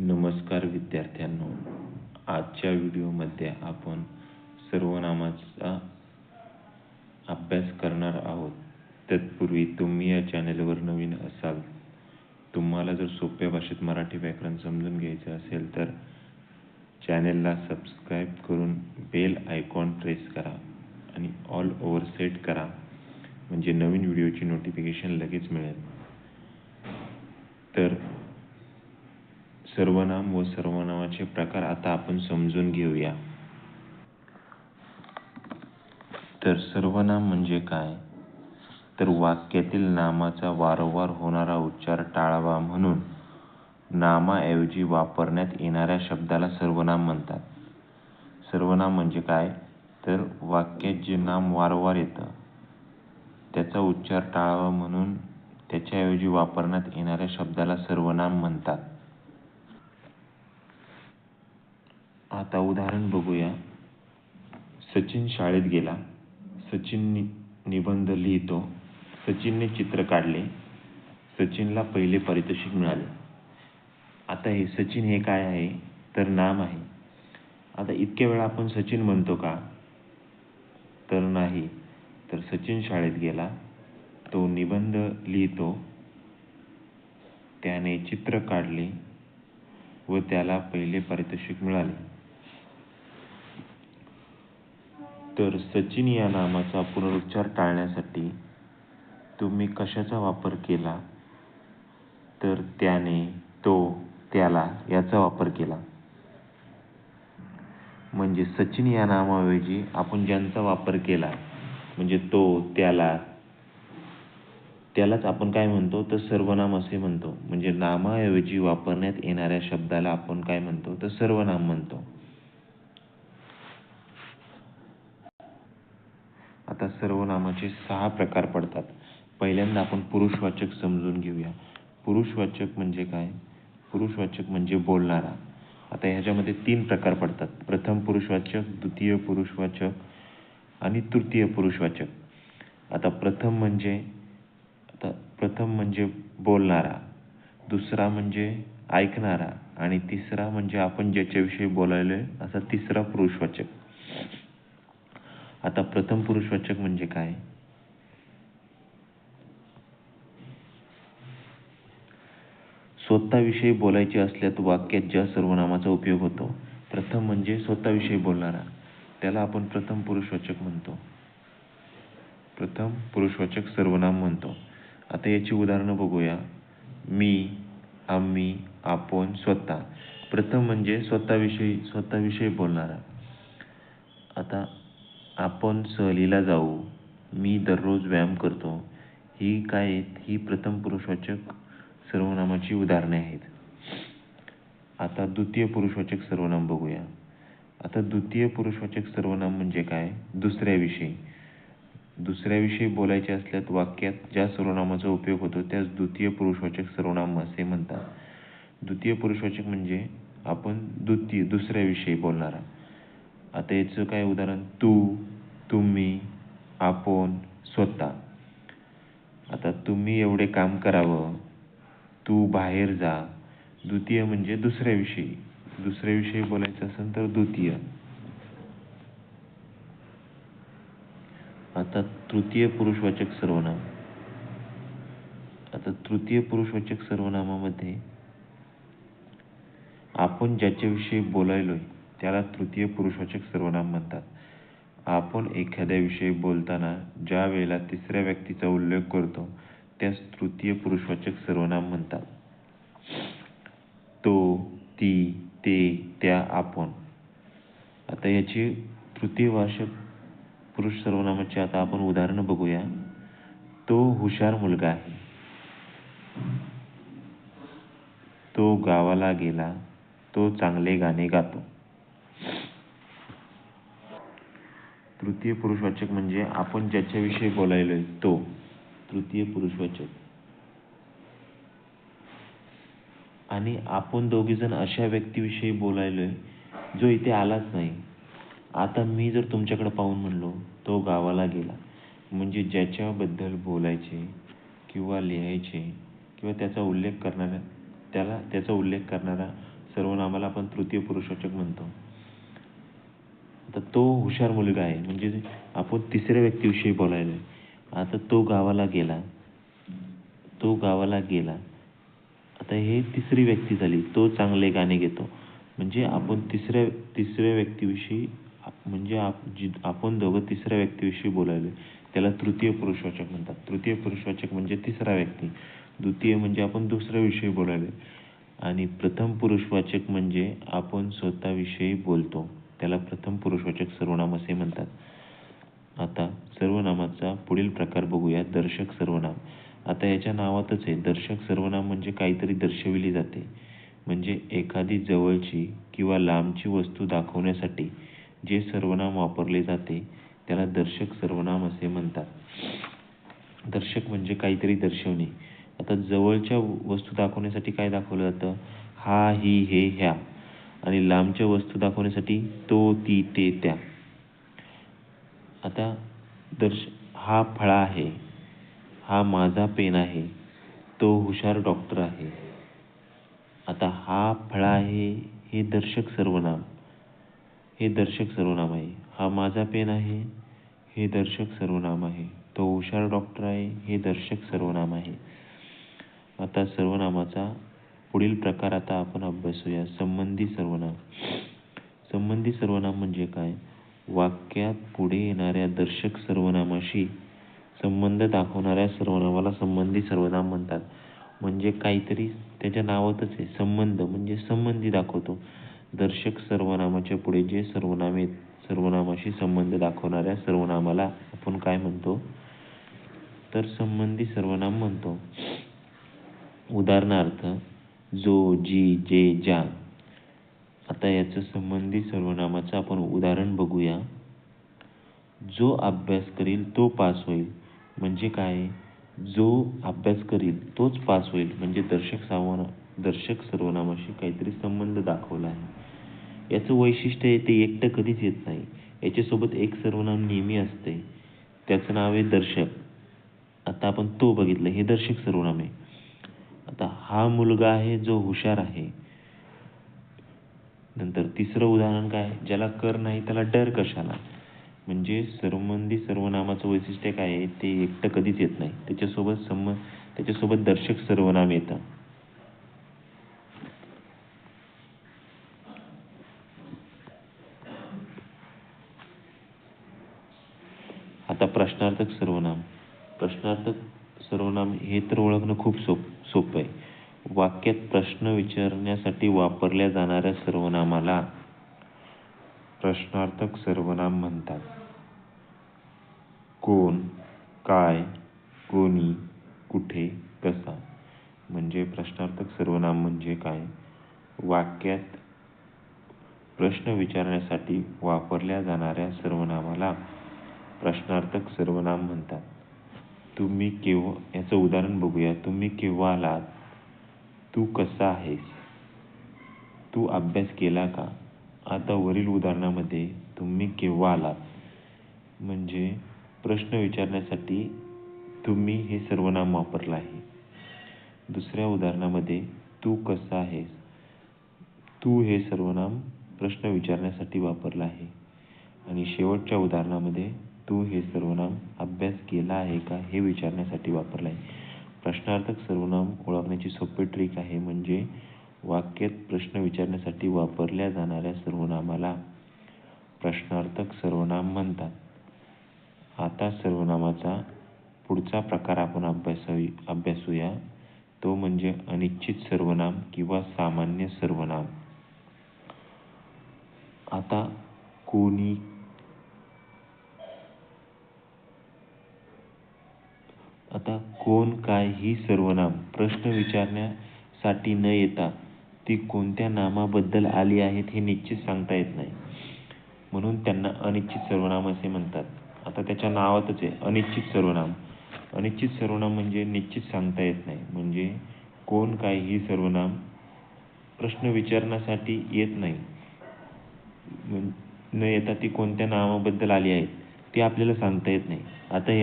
नमस्कार विद्यार्थ्यांनो, आजच्या व्हिडिओमध्ये आपण सर्वनामाचा अभ्यास करणार आहोत. तत्पूर्वी तुम्ही या चॅनलवर नवीन असाल, तुम्हाला जर सोप्या भाषेत मराठी व्याकरण समजून घ्यायचं असेल तर चॅनलला सबस्क्राईब करून बेल आयकॉन प्रेस करा आणि ऑल ओव्हर सेट करा, म्हणजे नवीन व्हिडिओची नोटिफिकेशन लगेच मिळेल. तर सर्वनाम व सर्वनामाचे प्रकार आता आपण समजून घेऊया. तर सर्वनाम म्हणजे काय? तर वाक्यातील नामाचा वारंवार होणारा उच्चार टाळावा म्हणून नामाऐवजी वापरण्यात येणाऱ्या शब्दाला सर्वनाम म्हणतात. सर्वनाम म्हणजे काय? तर वाक्यात जे नाम वारंवार येतं त्याचा उच्चार टाळावा म्हणून त्याच्याऐवजी वापरण्यात येणाऱ्या शब्दाला सर्वनाम म्हणतात. आता उदाहरण बघूया. सचिन शाळेत गेला. सचिन निबंध लिहितो. सचिनने चित्र काढले. सचिनला पहिले पारितोषिक मिळाले. आता हे सचिन हे काय आहे? तर नाम आहे. आता इतक्या वेळा आपण सचिन म्हणतो का? तर नाही. तर सचिन शाळेत गेला, तो निबंध लिहितो, त्याने चित्र काढले व त्याला पहिले पारितोषिक मिळाले. तर सचिन या नामाचा पुनरुच्चार टाळण्यासाठी तुम्ही कशाचा वापर केला? तर त्याने, तो, त्याला याचा वापर केला. म्हणजे सचिन या नामाऐवजी आपण ज्यांचा वापर केला, म्हणजे तो, त्यालाच आपण काय म्हणतो? तर सर्वनाम असे म्हणतो. म्हणजे नामाऐवजी वापरण्यात येणाऱ्या शब्दाला आपण काय म्हणतो? तर सर्वनाम म्हणतो. आता सर्वनामाचे 6 प्रकार पडतात. पहिल्यांदा आपण पुरुषवाचक समजून घेऊया. पुरुषवाचक म्हणजे काय? पुरुषवाचक म्हणजे बोलणारा. आता ह्याच्यामध्ये 3 प्रकार पडतात. प्रथम पुरुषवाचक, द्वितीय पुरुषवाचक आणि तृतीय पुरुषवाचक. आता प्रथम म्हणजे बोलणारा, दुसरा म्हणजे ऐकणारा आणि तिसरा म्हणजे आपण ज्याच्याविषयी बोलायलोय असा तिसरा पुरुषवाचक. आता प्रथम पुरुषवाचक म्हणजे काय? स्वतःविषयी बोलायचे असल्यास वाक्यात ज्या सर्वनामाचा उपयोग होतो. प्रथम म्हणजे स्वतःविषयी बोलणारा, त्याला आपण प्रथम पुरुषवाचक म्हणतो. प्रथम पुरुषवाचक सर्वनाम म्हणतो. आता याची उदाहरणं बघूया. मी, आम्ही, आपण, स्वतः. प्रथम म्हणजे स्वतःविषयी बोलणारा. आता आपण सहलीला जाऊ, मी दररोज व्यायाम करतो, ही काय आहेत? ही प्रथम पुरुषवाचक सर्वनामाची उदाहरणे आहेत. आता द्वितीय पुरुषवाचक सर्वनाम बघूया. आता द्वितीय पुरुषवाचक सर्वनाम म्हणजे काय? दुसऱ्याविषयी बोलायचे असल्यास वाक्यात ज्या सर्वनामाचा उपयोग होतो त्यास द्वितीय पुरुषवाचक सर्वनाम असे म्हणतात. द्वितीय पुरुषवाचक म्हणजे आपण दुसऱ्याविषयी बोलणारा. आता याचं काय उदाहरण? तू, तुम्ही, आपण, स्वतः. आता तुम्ही एवढे काम करावं, तू बाहेर जा. द्वितीय म्हणजे दुसऱ्याविषयी बोलायचं असेल तर द्वितीय. आता तृतीय पुरुषवाचक सर्वनाम. आता तृतीय पुरुषवाचक सर्वनामामध्ये आपण ज्याच्याविषयी बोलायलोय त्याला तृतीय पुरुषवाचक सर्वनाम म्हणतात. आपण एखाद्याविषयी बोलताना ज्या वेळेला तिसऱ्या व्यक्तीचा उल्लेख करतो त्यास तृतीय पुरुषवाचक सर्वनाम म्हणतात. तो, ती, ते, त्या, आपण. आता याची तृतीयवाचक पुरुष सर्वनामाची आता आपण उदाहरणं बघूया. तो हुशार मुलगा आहे. तो गावाला गेला. तो चांगले गाणे गातो. तृतीय पुरुषवाचक म्हणजे आपण ज्याच्याविषयी बोलायलोय तो तृतीय पुरुषवाचक. आणि आपण दोघेजण अशा व्यक्तीविषयी बोलायलोय जो इथे आलाच नाही. आता मी जर तुमच्याकडे पाहून म्हणलो तो गावाला गेला, म्हणजे ज्याच्याबद्दल बोलायचे किंवा लिहायचे किंवा त्याचा उल्लेख करणारा सर्वनामाला आपण तृतीय पुरुषवाचक म्हणतो. आता तो हुशार मुलगा आहे म्हणजे आपण तिसऱ्या व्यक्तीविषयी बोलायला. आता तो गावाला गेला, तो गावाला गेला. आता हे तिसरी व्यक्ती झाली. तो चांगले गाणे घेतो. म्हणजे आपण तिसऱ्या व्यक्तीविषयी म्हणजे आपण दोघं तिसऱ्या व्यक्तीविषयी बोलायलो, त्याला तृतीय पुरुषवाचक म्हणतात. तृतीय पुरुषवाचक म्हणजे तिसरा व्यक्ती. द्वितीय म्हणजे आपण दुसऱ्याविषयी बोलायलो. आणि प्रथम पुरुषवाचक म्हणजे आपण स्वतःविषयी बोलतो, त्याला प्रथम पुरुषवाचक सर्वनाम असे म्हणतात. आता सर्वनामाचा पुढील प्रकार बघूया, दर्शक सर्वनाम. आता याच्या नावातच आहे, दर्शक सर्वनाम म्हणजे काहीतरी दर्शविली जाते. म्हणजे एखादी जवळची किंवा लांबची वस्तू दाखवण्यासाठी जे सर्वनाम वापरले जाते त्याला दर्शक सर्वनाम असे म्हणतात. दर्शक म्हणजे काहीतरी दर्शवणे. आता जवळच्या वस्तू दाखवण्यासाठी काय दाखवलं जातं? हा, ही, हे, ह्या. आणि लांबच्या वस्तू दाखवण्यासाठी तो, ती, ते, त्या. आता हा फळा आहे, हा माझा पेन आहे, तो हुशार डॉक्टर आहे. आता हा फळा आहे हे दर्शक सर्वनाम, हे दर्शक सर्वनाम आहे. हा माझा पेन आहे हे दर्शक सर्वनाम आहे. तो हुशार डॉक्टर आहे हे दर्शक सर्वनाम आहे. आता सर्वनामाचा पुढील प्रकार आता आपण अभ्यासूया, संबंधी सर्वनाम. संबंधी सर्वनाम म्हणजे काय? वाक्यात पुढे येणाऱ्या दर्शक सर्वनामाशी संबंध दाखवणाऱ्या सर्वनामाला संबंधी सर्वनाम म्हणतात. म्हणजे काहीतरी त्याच्या नावातच आहे, संबंध म्हणजे संबंधी दाखवतो. दर्शक सर्वनामाच्या पुढे जे सर्वनामाशी संबंध दाखवणाऱ्या सर्वनामाला आपण काय म्हणतो? तर संबंधी सर्वनाम म्हणतो. उदाहरणार्थ जो, जी, जे, ज्या. आता याचं संबंधी सर्वनामाचं आपण उदाहरण बघूया. जो अभ्यास करील तो पास होईल. म्हणजे काय? जो अभ्यास करील तोच पास होईल. म्हणजे दर्शक सर्वनामाशी काहीतरी संबंध दाखवला आहे. याचं वैशिष्ट्य आहे ते एकटं कधीच येत नाही, याच्यासोबत एक सर्वनाम नेहमी असते, त्याचं नाव आहे दर्शक. आता आपण तो बघितलं, हे दर्शक सर्वनाम आहे. आता हा मुलगा आहे जो हुशार आहे. नंतर तिसरं उदाहरण काय? ज्याला कर नाही त्याला डर कशाला. म्हणजे संबंधी सर्वनामाचं वैशिष्ट्य काय आहे? ते एकटं कधीच येत नाही, त्याच्यासोबत दर्शक सर्वनाम येतं. आता प्रश्नार्थक सर्वनाम. प्रश्नार्थक सर्वनाम हे तर ओळखणं खूप सोपं आहे. वाक्यात प्रश्न विचारण्यासाठी वापरल्या जाणाऱ्या सर्वनामाला प्रश्नार्थक सर्वनाम म्हणतात. कोण, काय, कोणी, कुठे, कसा. म्हणजे प्रश्नार्थक सर्वनाम म्हणजे काय? वाक्यात प्रश्न विचारण्यासाठी वापरल्या जाणाऱ्या सर्वनामाला प्रश्नार्थक सर्वनाम म्हणतात. याचं उदाहरण बघूया. तुम्ही केव्हा आलात? तू कसा आहेस? तू अभ्यास केला का? आता वरील उदाहरणामध्ये तुम्ही केव्हा आलात म्हणजे प्रश्न विचारण्यासाठी तुम्ही हे सर्वनाम वापरलं आहे. दुसऱ्या उदाहरणामध्ये तू कसा आहेस, तू हे सर्वनाम प्रश्न विचारण्यासाठी वापरलं आहे. आणि शेवटच्या उदाहरणामध्ये तू हे सर्वनाम अभ्यास केला आहे का हे विचारण्यासाठी वापरलं आहे. प्रश्नार्थक सर्वनाम ओळखण्याची सोपी ट्रिक आहे, म्हणजे वाक्यात प्रश्न विचारण्यासाठी वापरल्या जाणाऱ्या सर्वनामाला प्रश्नार्थक सर्वनाम म्हणतात. आता सर्वनामाचा पुढचा प्रकार आपण अभ्यासूया, तो म्हणजे अनिश्चित सर्वनाम किंवा सामान्य सर्वनाम. आता कोण, काय ही सर्वनाम प्रश्न विचारण्यासाठी न येता ती कोणत्या नामाबद्दल आली आहेत हे निश्चित सांगता येत नाही, म्हणून त्यांना अनिश्चित सर्वनाम असे म्हणतात. आता त्याच्या नावातच आहे अनिश्चित सर्वनाम. अनिश्चित सर्वनाम म्हणजे निश्चित सांगता येत नाही. म्हणजे कोण, काय ही सर्वनाम प्रश्न विचारण्यासाठी येत नाही, न येता ती कोणत्या नामाबद्दल आली आहेत ते आपल्याला सांगता येत नाही.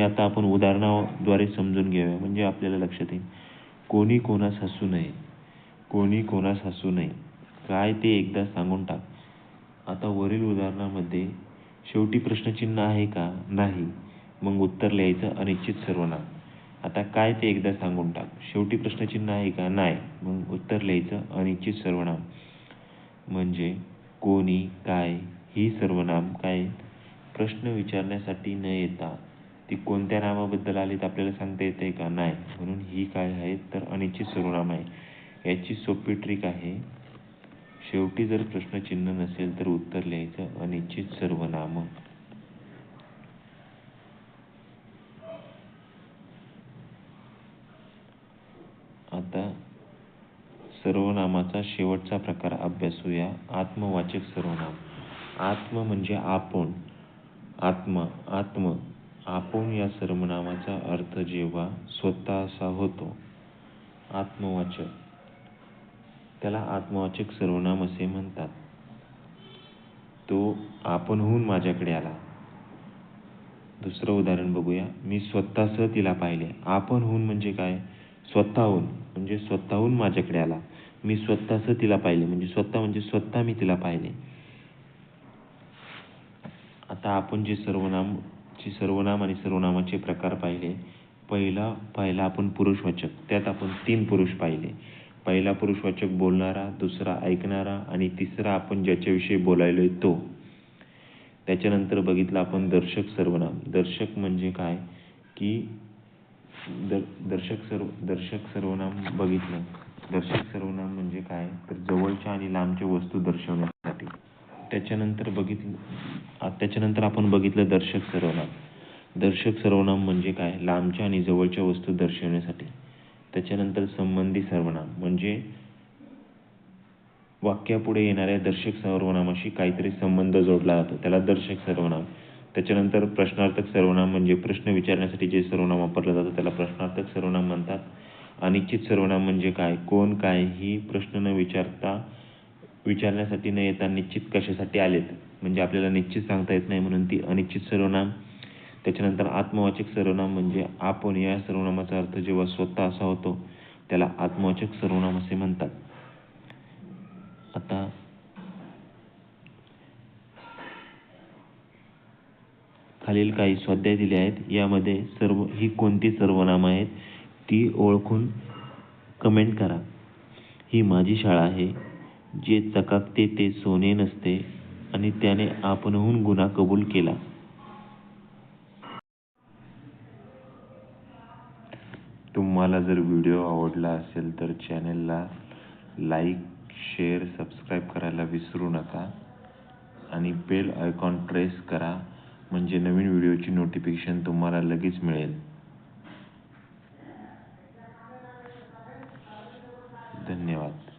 आता आपण उदाहरणाद्वारे समजून घेऊया, म्हणजे आपल्याला लक्षात येईल. कोणी कोणास हसू नये. कोणी कोणास हसू नये. काय ते एकदा सांगून टाक. आता वरील उदाहरणामध्ये शेवटी प्रश्नचिन्ह आहे का? नाही. मग उत्तर लिहायचं अनिश्चित सर्वनाम. आता काय ते एकदा सांगून टाक. शेवटी प्रश्नचिन्ह आहे का? नाही. मग उत्तर लिहायचं अनिश्चित सर्वनाम. म्हणजे कोणी, काय ही सर्वनाम काय प्रश्न विचारण्यासाठी न येता ती कोणत्या नामाबद्दल आलीत आपल्याला सांगता येते का? नाही. म्हणून ही काय आहे तर अनिश्चित सर्वनाम आहे. याची सोपी ट्रिक आहे. शेवटी जर प्रश्नचिन्ह नसेल तर उत्तर लिहायचं अनिश्चित सर्वनाम. आता सर्वनामाचा शेवटचा प्रकार अभ्यासूया. आत्मवाचक सर्वनाम. आत्म म्हणजे आपण. आपण या सर्वनामाचा अर्थ जेव्हा स्वतः असा होतो. आत्मवाचक, त्याला आत्मवाचक सर्वनाम असे म्हणतात. तो आपणहून माझ्याकडे आला. दुसरं उदाहरण बघूया. मी स्वतःच तिला पाहिले. आपणहून म्हणजे काय? स्वतःहून, म्हणजे स्वतःहून माझ्याकडे आला. मी स्वतःच तिला पाहिले म्हणजे स्वतः मी तिला पाहिले. आता आपण जे सर्वनाम आणि सर्वनामाचे प्रकार पाहिले. पहिला आपण पुरुषवाचक. त्यात आपण 3 पुरुष पाहिले. पहिला पुरुषवाचक बोलणारा, दुसरा ऐकणारा आणि तिसरा आपण ज्याच्याविषयी बोलायलोय तो. त्याच्यानंतर बघितलं आपण दर्शक सर्वनाम. दर्शक म्हणजे काय की दर्शक सर्वनाम बघितलं. दर्शक सर्वनाम म्हणजे काय तर जवळच्या आणि लांबच्या वस्तू दर्शवण्यासाठी. त्याच्यानंतर आपण बघितलं दर्शक सर्वनाम. दर्शक सर्वनाम म्हणजे काय? लांबच्या आणि जवळच्या वस्तू दर्शवण्यासाठी. त्याच्यानंतर संबंधी सर्वनाम म्हणजे वाक्यापुढे येणाऱ्या दर्शक सर्वनामाशी काहीतरी संबंध जोडला जातो, त्याला दर्शक सर्वनाम. त्याच्यानंतर प्रश्नार्थक सर्वनाम म्हणजे प्रश्न विचारण्यासाठी जे सर्वनाम वापरलं जातं त्याला प्रश्नार्थक सर्वनाम म्हणतात. अनिश्चित सर्वनाम म्हणजे काय? कोण, काय ही प्रश्न न विचारण्यासाठी न येता निश्चित कशासाठी आलेत म्हणजे आपल्याला निश्चित सांगता येत नाही म्हणून ती अनिश्चित सर्वनाम. त्याच्यानंतर आत्मवाचक सर्वनाम म्हणजे आपण या सर्वनामाचा अर्थ जेव्हा स्वतः असा होतो त्याला आत्मवाचक सर्वनाम असे म्हणतात. आता खालील काही स्वाध्याय दिले आहेत. यामध्ये ही कोणती सर्वनाम आहेत ती ओळखून कमेंट करा. ही माझी शाळा आहे. जे चकाकते ते सोने नसते आणि त्याने आपणहून गुन्हा कबूल केला. तुम्हाला जर व्हिडिओ आवडला असेल तर चॅनेलला लाईक, शेअर, सबस्क्राईब करायला विसरू नका आणि बेल आयकॉन प्रेस करा म्हणजे नवीन व्हिडिओची नोटिफिकेशन तुम्हाला लगेच मिळेल. धन्यवाद.